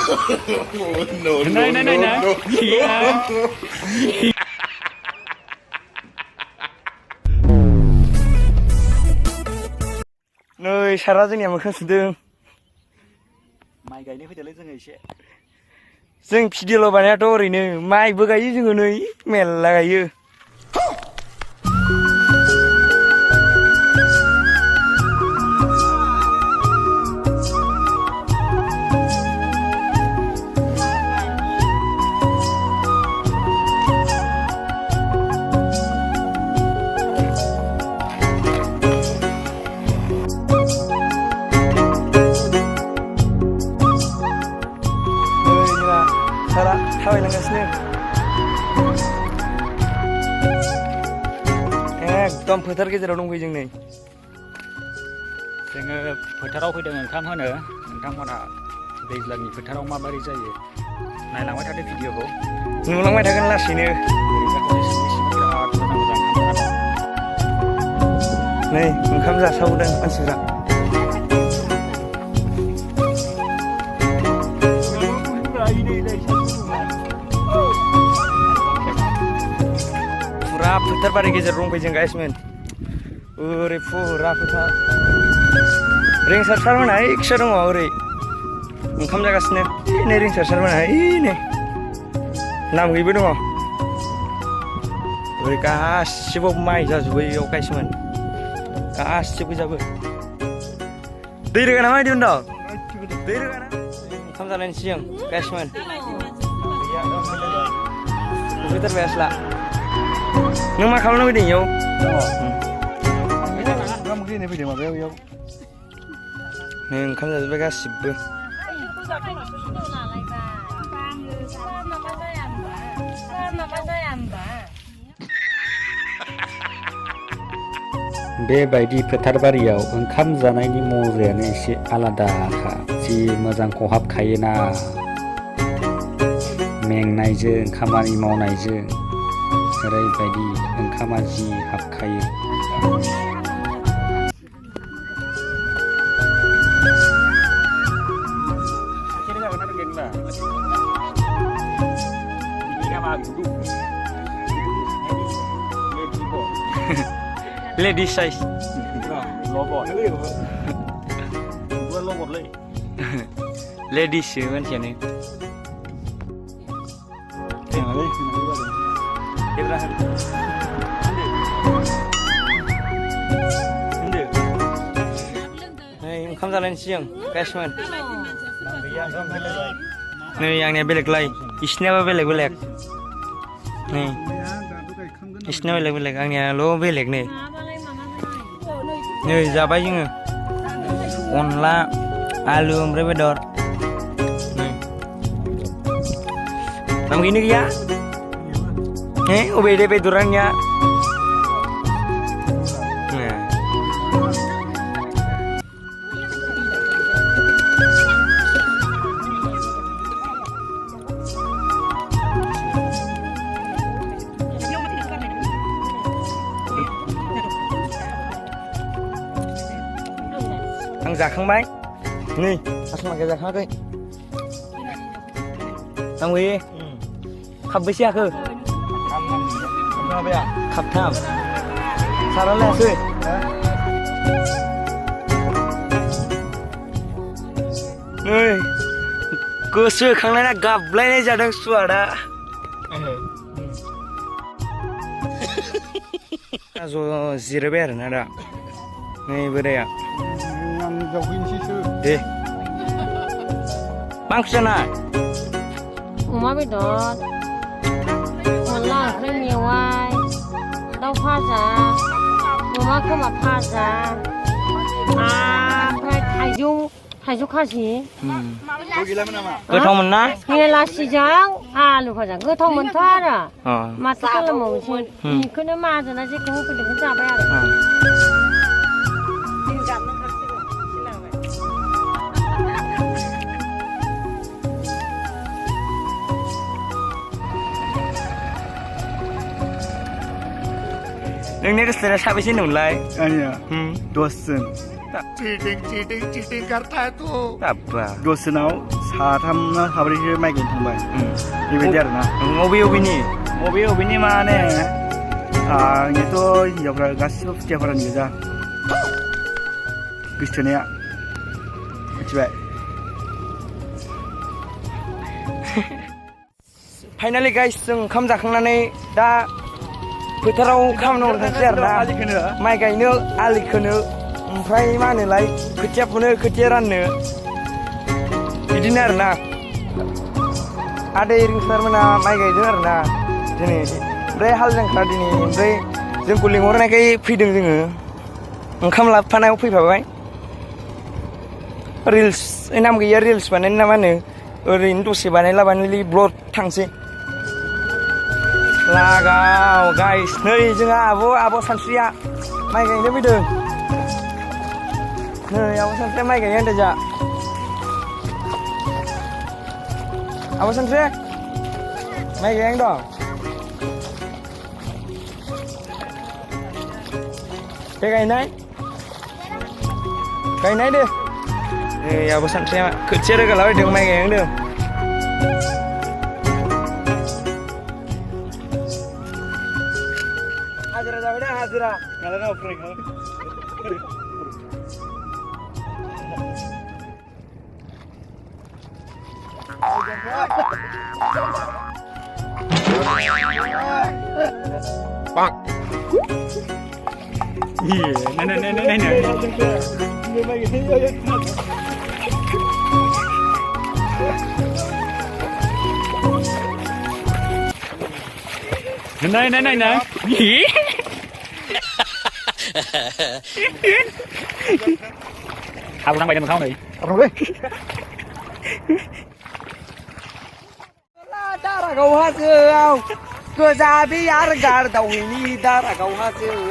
नै सारा जोंनिया मोखां सुदों माइ गायनो फैदोंलै जोङो एसे जों भिडिअ'ल' बानायाथ' ओरैनो माइबो गायो जोङो नै मेरला गायो थाबायलांगासिनो एकदम फोथार गेजेराव दंफैयो जों नै जोङो फोथाराव फैदों ओंखाम होनो नोंथांमोनहा दैज्लांनि फोथाराव माबोरै जायो नायलांबाय थादो भिडिअखौ नुलांबाय थागोन लासैनो नै ओंखाम जासावदों मानसिफ्रा फुरा फोथार बारि गेजेराव दंफैयो जों गाइसमोन ओरै फुरा फोथार रिंसार सारमोनहा इक्सा दङ ओरै ओंखाम जागासिनो नै रिंसार सारमोनहा नै नामगैबो दङ ओरै गासिबो माइ जाजोबो इयाव गाइसमोन गासिबो जाबो दै रोगा ना मायदि उनाव दै रोगा ना ओंखाम जानायनि सिगां गाइसमोन उखैथारबाय आसला नों मा खालामनो फैदों इयाव नै ओंखाम जाजोब्बाय गासिबो बेबायदि फोथारबारियाव ओंखाम जानायनि मजायानो एसे आलादाखा जि मोजां खहाबखायोना मेंनायजों खामानि मावनायजों ओरैबायदि ओंखामा जि हाबखायो Ladies size. Ladies manusianya. Hey, onkam jalan siang, guysman. Nih, yang ini belek lagi. Isnya apa belek? Nih. Isnya belek, angnya lo belek nih. Nih, जाबाय जोङो अनला आलु ओमफ्राय बेदर नाम गैनो गैया अबे दे बेदरानिया आं जाखांबाय नै आसमाखौ जाखाङाखै आं बै खाबबैसे जाखो खाबथाम सारालायासै नै गोसोखांनाया गाबलायनाय जादों सुवादा ज' जिरायबाय आरोना दा नै बोराया दे मा ओंख्रि जानाय अमा बेदर अनला ओंख्रि मेवाइ दाउ भाजा अमा खोमा भाजा ओमफ्राय थाइजौ खाजि गोथावमोन ना हेलासिजों आलु भाजा गोथावमोनथ' आरो माथो खालामबावनोसै बेखौनो माहाजोना जेखौ होफैदों बेखौनो जाबाय आरो नोंनि रेस्टुरेन्टआ साबेसे होनदोंमोनलाय? आंनिया 10 जोन चीटिंग करता है तू Apa? दसेनाव साथामना साब्रैसो माइ गायनो थांबाय बेबायदि आरोना Obi-obi ni. बबेनि माने आंनिथ' हिनजावफ्रा गासिबो फुथियाफोरानो गोजा गोसथोनाया मिथिबाय Finally guys जों ओंखाम जाखांनानै दा फोथाराव खामानि मावनो थांसै आरोना माइ गायनो आलि खोनो ओमफ्राय मा होनोलाय खोथिया फुनो खोथिया राननो बिदिनो आरोना आदै रिंसारमोना माइ गायदों आरोना दिनै ओमफ्राय हाल जांख्रा दिनै ओमफ्राय जोंखौ लिंहरनायखाय फैदों जोङो ओंखाम लाबोफानायाव फैफाबाय रिल्स नाम गैया रिल्स बानायनो ना मा होनो ओरैनो दसे बानायलाबानोलि ब्लग थांसै लागाव गाइस नै जोंहा आब' सानस्रिया माइ गायनो फैदों नै आब' सानस्रिया माइ गायनो होनदों जा आब' सानस्रि माइ गायनो दं बे गायनाय दे नै आब' सानस्रिया खोथिया रोगालाबायदों माइ गायनो होनदों हाजिरा जाबाय ना हाजिरा मालाबा फराय Bang. Iya, nenek. Này. Gì? Aku đang bày cho mình không này. Daragau hasil, kejabi argar dawini daragau hasil,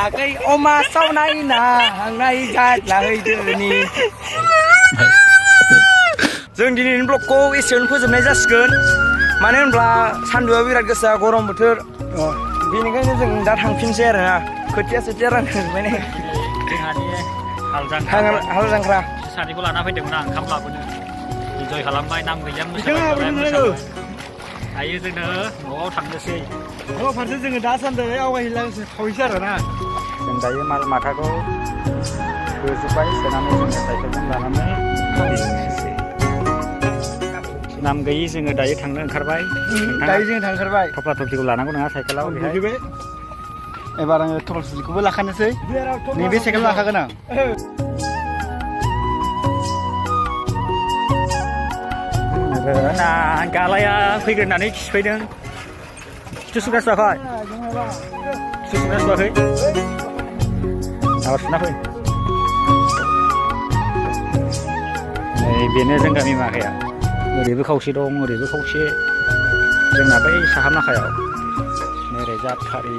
akai oma sau nay na hàng nay gạt là hơi dini. जों दिनैनि ब्लगखौ एसेयावनो फोजोबनाय जासिगोन मानो होनब्ला सान्दुंआ बिराद गोसा गरम बोथोर बेनिखायनो जों दा थांफिनसै आरोना खोथिया रानजोब्बाय नै जोंहानि हाल जांख्रा सानैखौ लाना फैदोंमोन आं ओंखाम लाबोनो इन्जय खालामबाय नाम गैया मोसाबाय दायो जोङो न'आव थांनोसै न' फारसे जोङो दासान्दि आवगायहैलांसै खावैसै आरोना जों दायो माल माथाखौ होजोब्बाय सोनानै जोङो साइकेलजों लानानै थांनोसै नाम गैयि जोङो दायो थांनो ओंखारबाय दायो जों थांथारबाय थफ्ला थफ्लिखौ लानांगौ नङा साइकेलाव बेहाय एबार आङो थफ्ला थफ्लिखौबो लाखानोसै नैबे साइकेल लाखागोन आं ना गालाया फैग्रोनानै खिफैदों खिथु सुग्रा सुवाखै खिथु सुग्रा सुवाखै आवाज सुना फै नै बेनो जों गामि माखाया ओरैबो खावसे दं ओरैबो खावसे जोंना बै साहा माखायाव नोरै जाथारि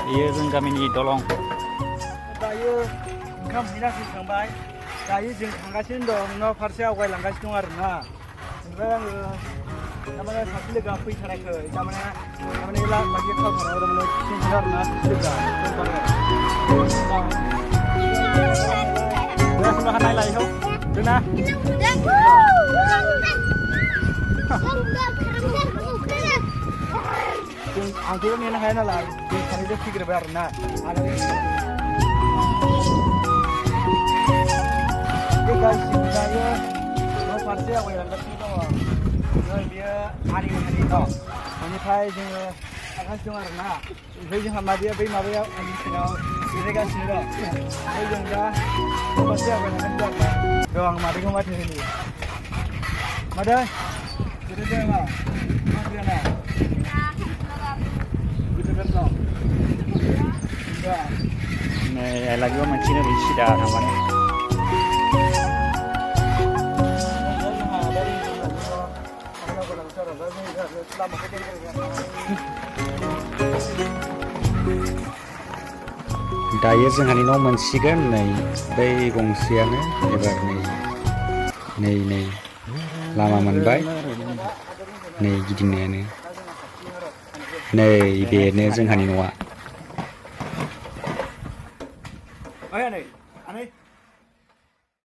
बेयो जों गामिनि दलं दायो ओंखाम हैनासै थांबाय दायो जों थांगासिनो दं न' फारसे आवगायलांगासिनो दं आरोना ओमफ्राय आङो थारमाने सासे लोगोआ फैथाराखै थारमाने बायदि खालामथाराव थारमाने खिन्थादों आरोना सासे लोगोआ sudah kan naik itu, Duna. Angkut ni nak kena lah, di sana dia fikir berna. Ada ni. Jika saya, no parti aku yang lepas itu, dia hari itu. Ini saya juga akan cuma berna. Saya juga dia beri mabaya ini sini, ini kan sini dah. Saya juga parti aku yang lepas. Doang mari kau mati sini. Madai, kita jangan. Mari ana. Này lagi mancing di sida namanya. Dayo जोंहानि न' मोनसिगोन नै बै गंसेयानो एबार नै लामा मोनबाय नै गिदिंनायानो नै बेनो जोंहानि न'आ आनै